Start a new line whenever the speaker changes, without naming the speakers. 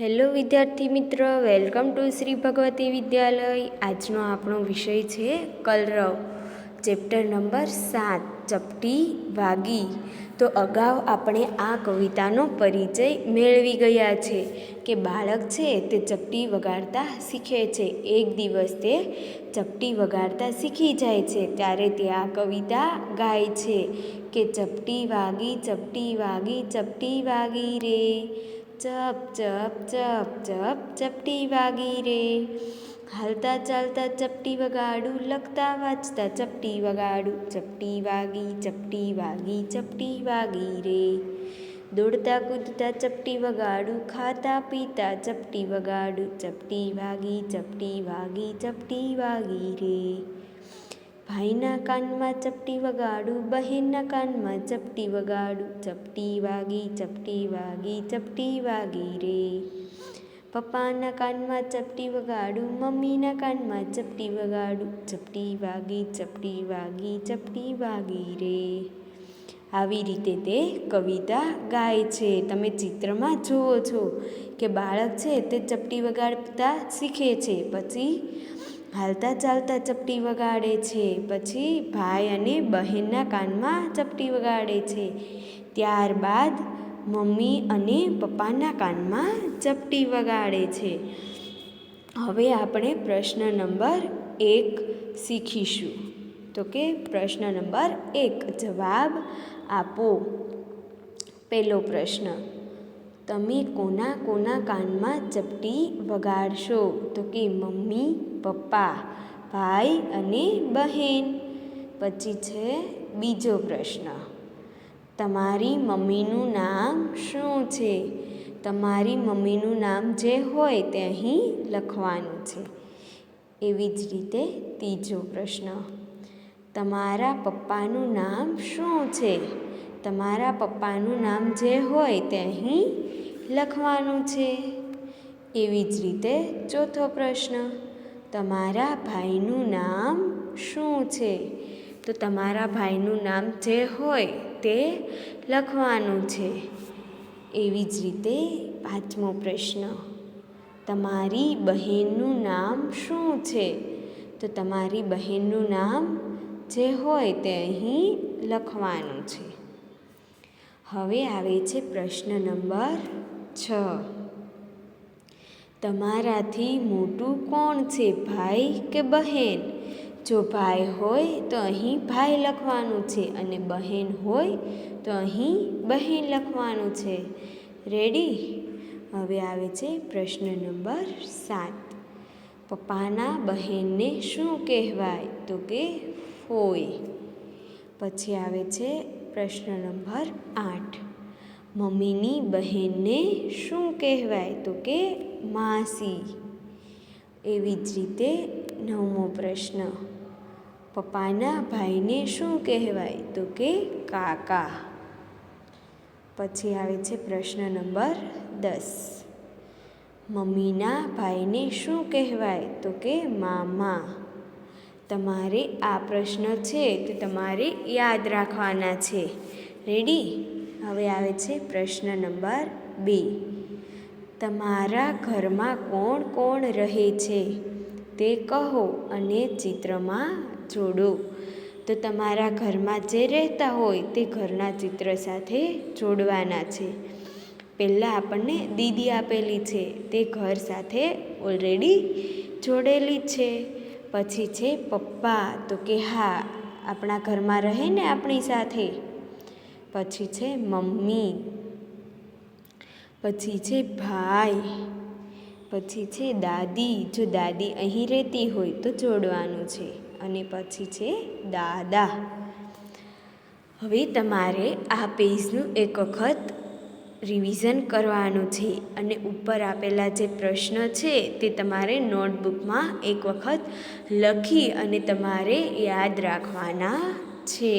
Hello વિદ્યાર્થી મિત્ર, welcome to Shri Bhagwati વિદ્યાલય. આજનો આપણો વિષય છે કલરવ, ચેપ્ટર નંબર 7, ચપટી વાગી. તો અગાઉ આપણે આ કવિતાનો પરિચય મેળવી ગયા છે કે બાળક છે તે ચપટી વગાડતા શીખે છે. એક દિવસ તે ચપટી વગાડતા શીખી જાય છે ત્યારે તે આ કવિતા ગાય છે કે ચપટી વાગી ચપટી વાગી રે, ચપ ચપ ચપ ચપ ચપટી વાગી રે. હાલતા ચાલતા ચપટી વગાડું, લખતા વાંચતા ચપટી વગાડું, ચપટી વાગી ચપટી વાગી રે. દોડતા કૂદતા ચપટી વગાડું, ખાતા પીતા ચપટી વગાડું, ચપટી વાગી રે. ભાઈના કાનમાં ચપટી વગાડું, બહેનના કાનમાં ચપટી વગાડું, ચપટી વાગી રે. પપ્પાના કાનમાં ચપટી વગાડું, મમ્મીના કાનમાં ચપટી વગાડું, ચપટી વાગી રે. આવી રીતે તે કવિતા ગાય છે. તમે ચિત્રમાં જુઓ છો કે બાળક છે તે ચપટી વગાડતા શીખે છે, પછી હાલતા ચાલતા ચપટી વગાડે છે, પછી ભાઈ અને બહેનના કાનમાં ચપટી વગાડે છે, ત્યારબાદ મમ્મી અને પપ્પાના કાનમાં ચપટી વગાડે છે. હવે આપણે પ્રશ્ન નંબર 1 શીખીશું. તો કે પ્રશ્ન નંબર 1, જવાબ આપો. પહેલો પ્રશ્ન, તમે કોના કોના કાનમાં ચપટી વગાડશો? તો કે મમ્મી, પપ્પા, ભાઈ અને બહેન. પછી છે બીજો પ્રશ્ન, તમારી મમ્મીનું નામ શું છે? તમારી મમ્મીનું નામ જે હોય તે અહીં લખવાનું છે. એવી જ રીતે ત્રીજો પ્રશ્ન, તમારા પપ્પાનું નામ શું છે? તમારા પપ્પાનું નામ જે હોય તે અહીં લખવાનું છે. એવી જ રીતે ચોથો પ્રશ્ન, તમારા ભાઈનું નામ શું છે? તો તમારા ભાઈનું નામ જે હોય તે લખવાનું છે. એવી જ રીતે પાંચમો પ્રશ્ન, તમારી બહેનનું નામ શું છે? તો તમારી બહેનનું નામ જે હોય તે અહીં લખવાનું છે. હવે આવે છે પ્રશ્ન નંબર 6, તમારાથી મોટું કોણ છે, ભાઈ કે બહેન? જો ભાઈ હોય તો અહીં ભાઈ લખવાનું છે અને બહેન હોય તો અહીં બહેન લખવાનું છે. રેડી? હવે આવે છે પ્રશ્ન નંબર 7, પપ્પાના બહેનને શું કહેવાય? તો કે ફોઈ. પછી આવે છે પ્રશ્ન નંબર 8, મમ્મીની બહેનને શું કહેવાય? તો કે માસી. એવી જ રીતે નવમો પ્રશ્ન, પપ્પાના ભાઈને શું કહેવાય? તો કે કાકા. પછી આવે છે પ્રશ્ન નંબર 10, મમ્મીના ભાઈને શું કહેવાય? તો કે મામા. તમારે આ પ્રશ્ન છે તે તમારે યાદ રાખવાના છે. રેડી? હવે આવે છે પ્રશ્ન નંબર 2, તમારા ઘરમાં કોણ કોણ રહે છે તે કહો અને ચિત્રમાં જોડો. તો તમારા ઘરમાં જે રહેતા હોય તે ઘરના ચિત્ર સાથે જોડવાના છે. પહેલાં આપણને દીદી આપેલી છે તે ઘર સાથે ઓલરેડી જોડેલી છે. પછી છે પપ્પા, તો કે હા, આપણા ઘરમાં રહે ને આપણી સાથે. પછી છે મમ્મી, પછી છે ભાઈ, પછી છે દાદી, જો દાદી અહીં રહેતી હોય તો જોડવાનું છે, અને પછી છે દાદા. હવે તમારે આ પેજનું એક વખત રિવિઝન કરવાનું છે અને ઉપર આપેલા જે પ્રશ્ન છે તે તમારે નોટબુકમાં એક વખત લખી અને તમારે યાદ રાખવાના છે.